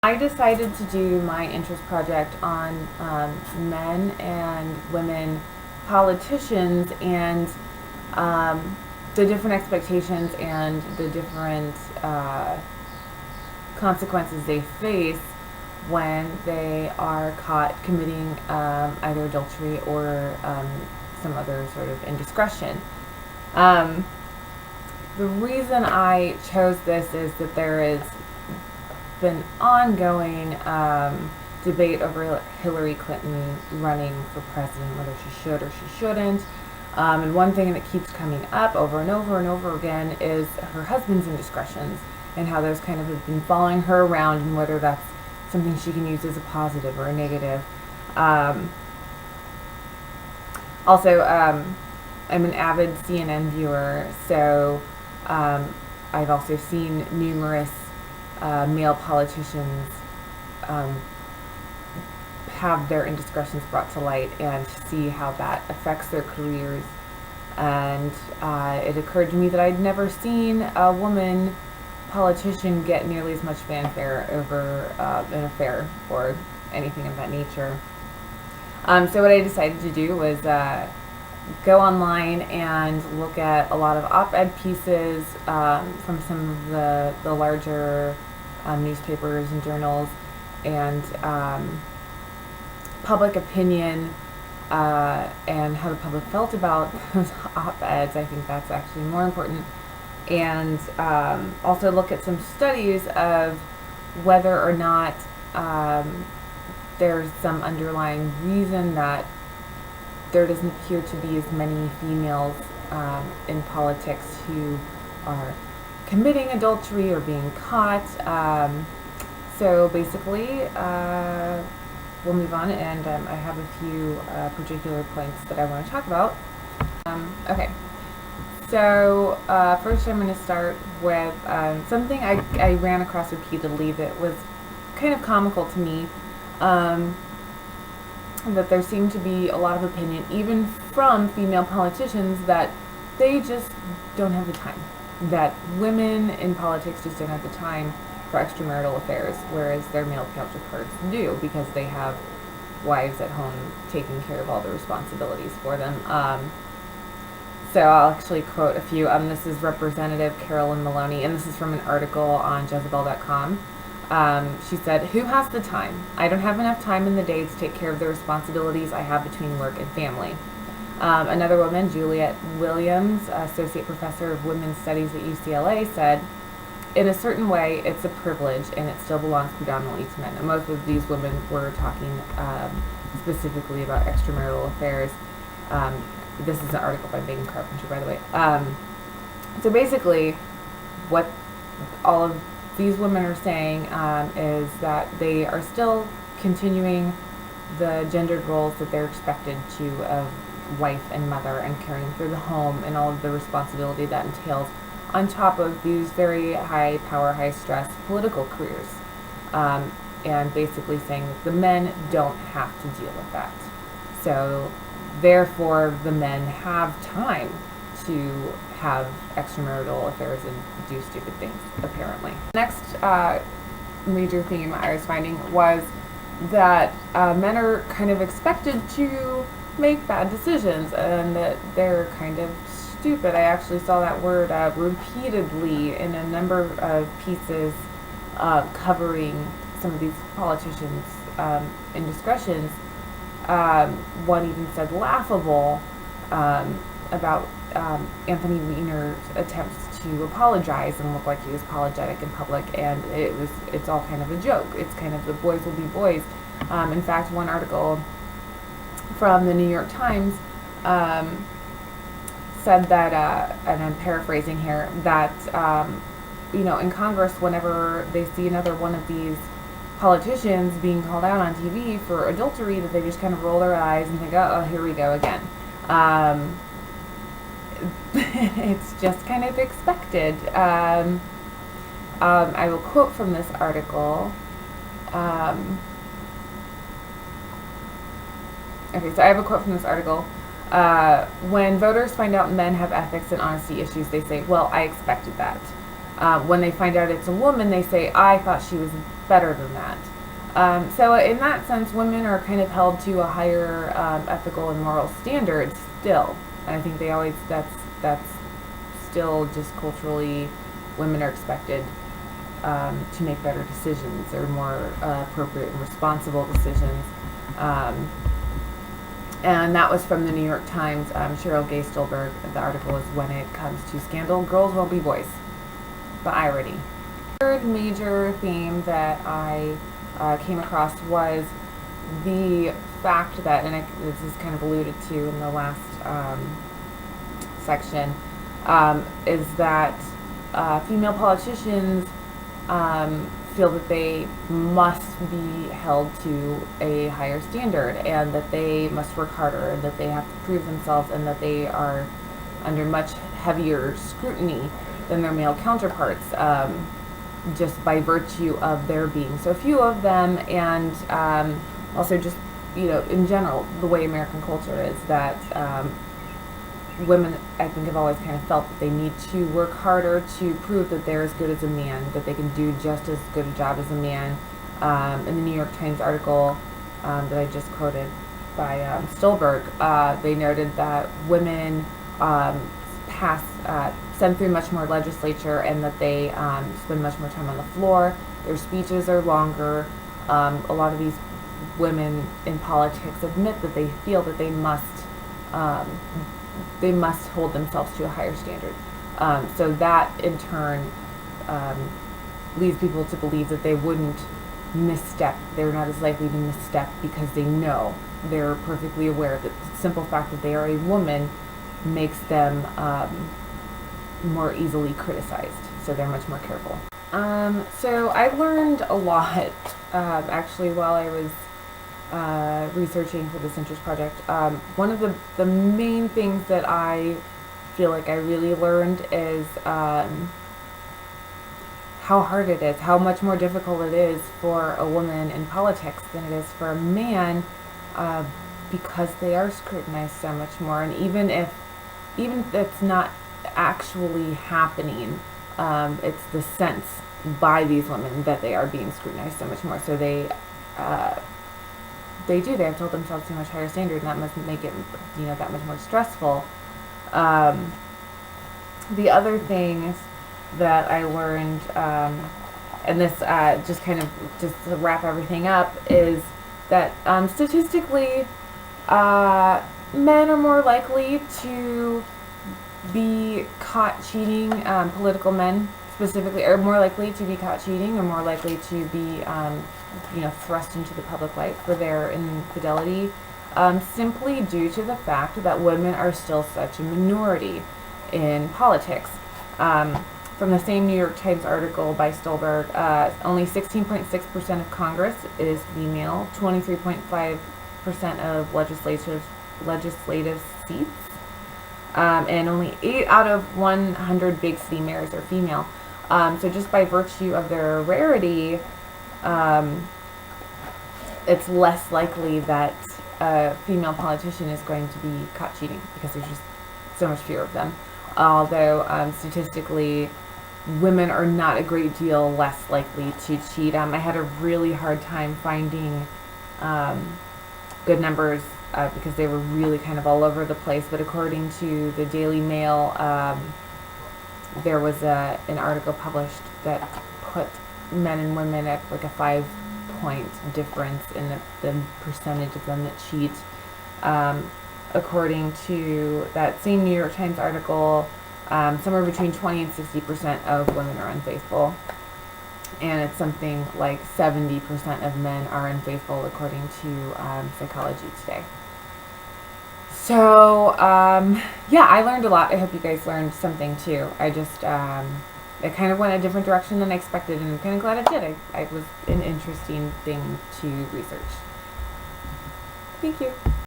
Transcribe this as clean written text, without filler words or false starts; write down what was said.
I decided to do my interest project on men and women politicians and the different expectations and the different consequences they face when they are caught committing either adultery or some other sort of indiscretion. The reason I chose this is that there is been ongoing debate over Hillary Clinton running for president, whether she should or she shouldn't. And one thing that keeps coming up over and over and over again is her husband's indiscretions and how those kind of have been following her around and whether that's something she can use as a positive or a negative. Also, I'm an avid CNN viewer, so I've also seen numerous male politicians have their indiscretions brought to light and see how that affects their careers. And it occurred to me that I'd never seen a woman politician get nearly as much fanfare over an affair or anything of that nature. So what I decided to do was go online and look at a lot of op-ed pieces from some of the larger newspapers and journals, and public opinion and how the public felt about those op-eds. I think that's actually more important. And also look at some studies of whether or not there's some underlying reason that there doesn't appear to be as many females in politics who are committing adultery or being caught. So basically, we'll move on, and I have a few particular points that I want to talk about. Okay, so first I'm going to start with something I ran across repeatedly that was kind of comical to me. That there seemed to be a lot of opinion, even from female politicians, that they just don't have the time. That women in politics just don't have the time for extramarital affairs, whereas their male counterparts do, because they have wives at home taking care of all the responsibilities for them. So I'll actually quote a few. This is Representative Carolyn Maloney, and this is from an article on Jezebel.com. She said, "Who has the time? I don't have enough time in the day to take care of the responsibilities I have between work and family." Another woman, Juliet Williams, Associate Professor of Women's Studies at UCLA, said, "In a certain way, it's a privilege, and it still belongs predominantly to men." And most of these women were talking specifically about extramarital affairs. This is an article by Megan Carpenter, by the way. So basically, what all of these women are saying is that they are still continuing the gendered roles that they're expected to of wife and mother and caring for the home and all of the responsibility that entails, on top of these very high power, high stress political careers. And basically saying that the men don't have to deal with that. So therefore the men have time to have extramarital affairs and do stupid things, apparently. Next major theme I was finding was that men are kind of expected to make bad decisions and that they're kind of stupid. I actually saw that word repeatedly in a number of pieces covering some of these politicians' indiscretions. One even said laughable about Anthony Weiner's attempts to apologize and look like he was apologetic in public, and it's all kind of a joke. It's kind of the boys will be boys. In fact, one article from the New York Times said that, and I'm paraphrasing here, that in Congress, whenever they see another one of these politicians being called out on TV for adultery, that they just kind of roll their eyes and think, oh, here we go again. It's just kind of expected. I will quote from this article. Okay, so I have a quote from this article. When voters find out men have ethics and honesty issues, they say, "Well, I expected that." When they find out it's a woman, they say, I thought she was better than that. So in that sense, women are kind of held to a higher ethical and moral standard still. And I think that's still just culturally, women are expected to make better decisions or more appropriate and responsible decisions. And that was from the New York Times. Cheryl Gay Stolberg. The article is "When It Comes to Scandal, Girls Won't Be Boys." The irony. Third major theme that I came across was the fact that, and this is kind of alluded to in the last section, is that female politicians feel that they must be held to a higher standard, and that they must work harder, and that they have to prove themselves, and that they are under much heavier scrutiny than their male counterparts, just by virtue of their being so few of them, and also just, in general, the way American culture is, that women, I think, have always kind of felt that they need to work harder to prove that they're as good as a man, that they can do just as good a job as a man. In the New York Times article that I just quoted by Stolberg, they noted that women send through much more legislature, and that they spend much more time on the floor. Their speeches are longer. A lot of these women in politics admit that they feel that they must hold themselves to a higher standard. So that in turn leads people to believe that they wouldn't misstep. They're not as likely to misstep because they're perfectly aware that the simple fact that they are a woman makes them more easily criticized. So they're much more careful. So I learned a lot actually while I was researching for this interest project. One of the main things that I feel like I really learned is how hard it is, how much more difficult it is for a woman in politics than it is for a man, because they are scrutinized so much more. And even if it's not actually happening, it's the sense by these women that they are being scrutinized so much more. So they have to hold themselves to a much higher standard, and that must make it, that much more stressful. The other things that I learned, and this just to wrap everything up, is that statistically, men are more likely to be caught cheating. Political men specifically are more likely to be caught cheating, or more likely to be thrust into the public light for their infidelity, simply due to the fact that women are still such a minority in politics. From the same New York Times article by Stolberg, only 16.6% of Congress is female, 23.5% of legislative seats, and only 8 out of 100 big city mayors are female. So just by virtue of their rarity, it's less likely that a female politician is going to be caught cheating, because there's just so much fewer of them. Although statistically, women are not a great deal less likely to cheat. I had a really hard time finding good numbers because they were really kind of all over the place. But according to the Daily Mail, there was an article published that put men and women at like a 5-point difference in the percentage of them that cheat. According to that same New York Times article, somewhere between 20 and 60% of women are unfaithful. And it's something like 70% of men are unfaithful, according to Psychology Today. So, yeah, I learned a lot. I hope you guys learned something too. I just, it kind of went a different direction than I expected, and I'm kind of glad it did. It was an interesting thing to research. Thank you.